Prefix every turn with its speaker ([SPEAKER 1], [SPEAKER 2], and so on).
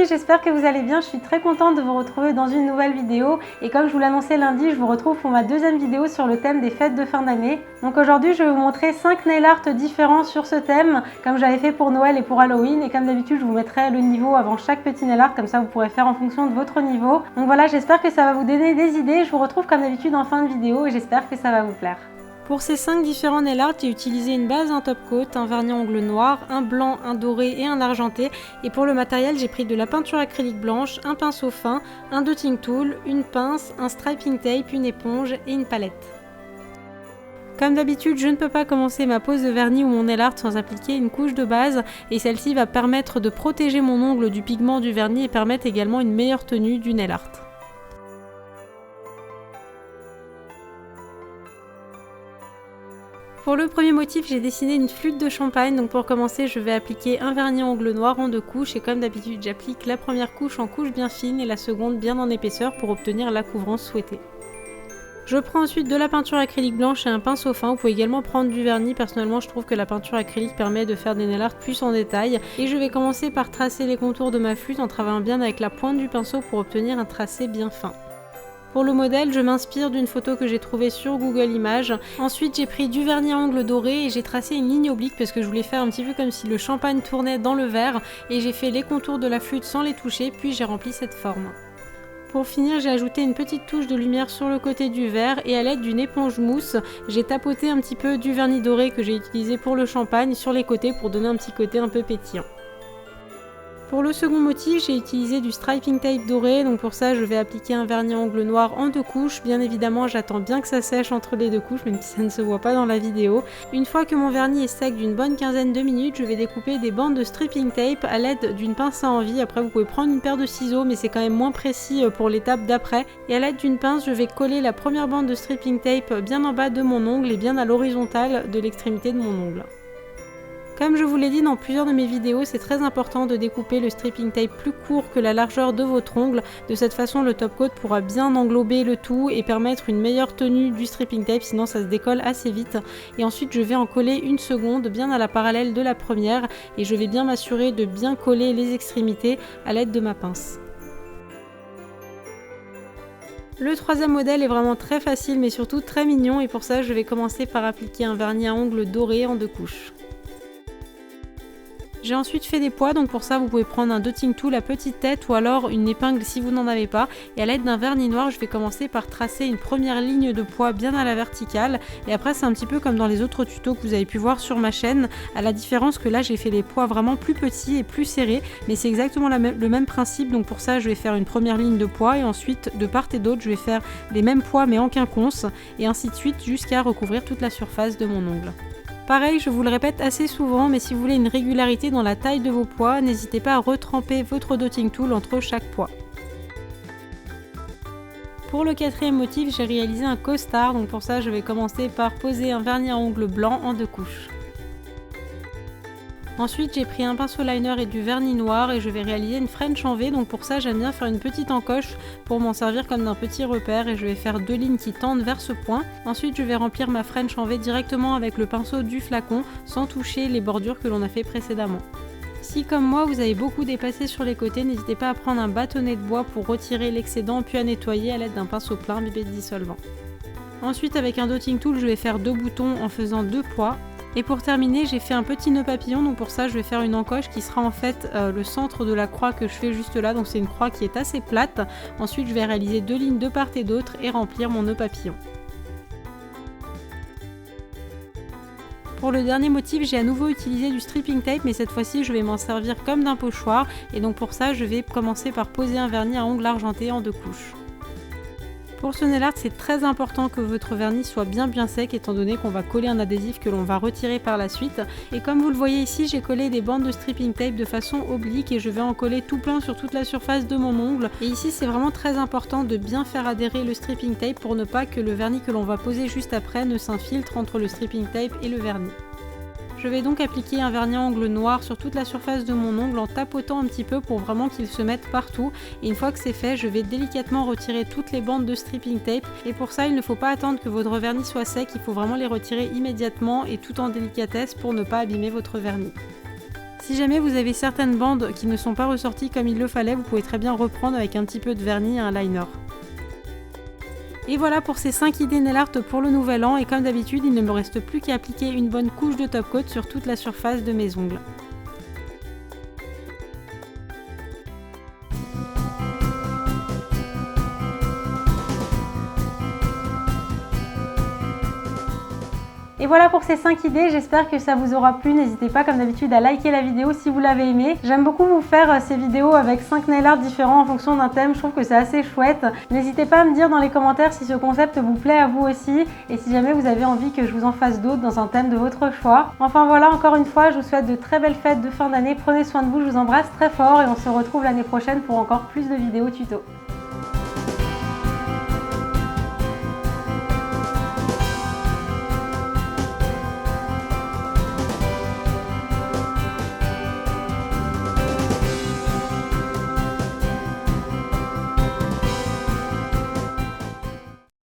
[SPEAKER 1] filles, j'espère que vous allez bien. Je suis très contente de vous retrouver dans une nouvelle vidéo. Et comme je vous l'annonçais lundi, je vous retrouve pour ma deuxième vidéo sur le thème des fêtes de fin d'année. Donc aujourd'hui, je vais vous montrer 5 nail art différents sur ce thème, comme j'avais fait pour Noël et pour Halloween. Et comme d'habitude, je vous mettrai le niveau avant chaque petit nail art, comme ça vous pourrez faire en fonction de votre niveau. Donc voilà, j'espère que ça va vous donner des idées. Je vous retrouve comme d'habitude en fin de vidéo et j'espère que ça va vous plaire. Pour ces 5 différents nail art, j'ai utilisé une base, un top coat, un vernis ongle noir, un blanc, un doré et un argenté. Et pour le matériel, j'ai pris de la peinture acrylique blanche, un pinceau fin, un dotting tool, une pince, un striping tape, une éponge et une palette. Comme d'habitude, je ne peux pas commencer ma pose de vernis ou mon nail art sans appliquer une couche de base et celle-ci va permettre de protéger mon ongle du pigment du vernis et permettre également une meilleure tenue du nail art. Pour le premier motif, j'ai dessiné une flûte de champagne, donc pour commencer je vais appliquer un vernis ongle noir en 2 couches et comme d'habitude j'applique la première couche en couche bien fine et la seconde bien en épaisseur pour obtenir la couvrance souhaitée. Je prends ensuite de la peinture acrylique blanche et un pinceau fin, vous pouvez également prendre du vernis, personnellement je trouve que la peinture acrylique permet de faire des nail art plus en détail et je vais commencer par tracer les contours de ma flûte en travaillant bien avec la pointe du pinceau pour obtenir un tracé bien fin. Pour le modèle, je m'inspire d'une photo que j'ai trouvée sur Google Images. Ensuite, j'ai pris du vernis à ongles doré et j'ai tracé une ligne oblique parce que je voulais faire un petit peu comme si le champagne tournait dans le verre et j'ai fait les contours de la flûte sans les toucher, puis j'ai rempli cette forme. Pour finir, j'ai ajouté une petite touche de lumière sur le côté du verre et à l'aide d'une éponge mousse, j'ai tapoté un petit peu du vernis doré que j'ai utilisé pour le champagne sur les côtés pour donner un petit côté un peu pétillant. Pour le second motif, j'ai utilisé du striping tape doré, donc pour ça je vais appliquer un vernis ongle noir en 2 couches. Bien évidemment, j'attends bien que ça sèche entre les 2 couches, même si ça ne se voit pas dans la vidéo. Une fois que mon vernis est sec d'une bonne quinzaine de minutes, je vais découper des bandes de stripping tape à l'aide d'une pince à envie. Après, vous pouvez prendre une paire de ciseaux, mais c'est quand même moins précis pour l'étape d'après. Et à l'aide d'une pince, je vais coller la première bande de stripping tape bien en bas de mon ongle et bien à l'horizontale de l'extrémité de mon ongle. Comme je vous l'ai dit dans plusieurs de mes vidéos, c'est très important de découper le stripping tape plus court que la largeur de votre ongle. De cette façon, le top coat pourra bien englober le tout et permettre une meilleure tenue du stripping tape, sinon ça se décolle assez vite. Et ensuite, je vais en coller une seconde bien à la parallèle de la première et je vais bien m'assurer de bien coller les extrémités à l'aide de ma pince. Le troisième modèle est vraiment très facile mais surtout très mignon et pour ça, je vais commencer par appliquer un vernis à ongles doré en 2 couches. J'ai ensuite fait des pois, donc pour ça vous pouvez prendre un dotting tool à petite tête ou alors une épingle si vous n'en avez pas. Et à l'aide d'un vernis noir, je vais commencer par tracer une première ligne de pois bien à la verticale. Et après c'est un petit peu comme dans les autres tutos que vous avez pu voir sur ma chaîne, à la différence que là j'ai fait les pois vraiment plus petits et plus serrés. Mais c'est exactement le même principe, donc pour ça je vais faire une première ligne de pois et ensuite de part et d'autre je vais faire les mêmes pois mais en quinconce et ainsi de suite jusqu'à recouvrir toute la surface de mon ongle. Pareil, je vous le répète assez souvent, mais si vous voulez une régularité dans la taille de vos pois, n'hésitez pas à retremper votre dotting tool entre chaque pois. Pour le quatrième motif, j'ai réalisé un costard, donc pour ça je vais commencer par poser un vernis à ongles blanc en 2 couches. Ensuite, j'ai pris un pinceau liner et du vernis noir et je vais réaliser une French en V. Donc pour ça, j'aime bien faire une petite encoche pour m'en servir comme d'un petit repère et je vais faire 2 lignes qui tendent vers ce point. Ensuite, je vais remplir ma French en V directement avec le pinceau du flacon sans toucher les bordures que l'on a fait précédemment. Si comme moi, vous avez beaucoup dépassé sur les côtés, n'hésitez pas à prendre un bâtonnet de bois pour retirer l'excédent puis à nettoyer à l'aide d'un pinceau plein bébé dissolvant. Ensuite, avec un dotting tool, je vais faire 2 boutons en faisant 2 pois. Et pour terminer, j'ai fait un petit nœud papillon, donc pour ça je vais faire une encoche qui sera en fait le centre de la croix que je fais juste là, donc c'est une croix qui est assez plate. Ensuite je vais réaliser 2 lignes de part et d'autre et remplir mon nœud papillon. Pour le dernier motif, j'ai à nouveau utilisé du stripping tape, mais cette fois-ci je vais m'en servir comme d'un pochoir et donc pour ça je vais commencer par poser un vernis à ongles argenté en 2 couches. Pour ce nail art, c'est très important que votre vernis soit bien sec étant donné qu'on va coller un adhésif que l'on va retirer par la suite. Et comme vous le voyez ici, j'ai collé des bandes de stripping tape de façon oblique et je vais en coller tout plein sur toute la surface de mon ongle. Et ici, c'est vraiment très important de bien faire adhérer le stripping tape pour ne pas que le vernis que l'on va poser juste après ne s'infiltre entre le stripping tape et le vernis. Je vais donc appliquer un vernis à ongles noir sur toute la surface de mon ongle en tapotant un petit peu pour vraiment qu'il se mette partout. Et une fois que c'est fait, je vais délicatement retirer toutes les bandes de stripping tape. Et pour ça, il ne faut pas attendre que votre vernis soit sec, il faut vraiment les retirer immédiatement et tout en délicatesse pour ne pas abîmer votre vernis. Si Si jamais vous avez certaines bandes qui ne sont pas ressorties comme il le fallait, vous pouvez très bien reprendre avec un petit peu de vernis et un liner. Et voilà pour ces 5 idées nail art pour le nouvel an, et comme d'habitude, il ne me reste plus qu'à appliquer une bonne couche de top coat sur toute la surface de mes ongles. Et voilà pour ces 5 idées, j'espère que ça vous aura plu. N'hésitez pas comme d'habitude à liker la vidéo si vous l'avez aimé. J'aime beaucoup vous faire ces vidéos avec 5 nail art différents en fonction d'un thème, je trouve que c'est assez chouette. N'hésitez pas à me dire dans les commentaires si ce concept vous plaît à vous aussi et si jamais vous avez envie que je vous en fasse d'autres dans un thème de votre choix. Enfin voilà, encore une fois, je vous souhaite de très belles fêtes de fin d'année, prenez soin de vous, je vous embrasse très fort et on se retrouve l'année prochaine pour encore plus de vidéos tuto.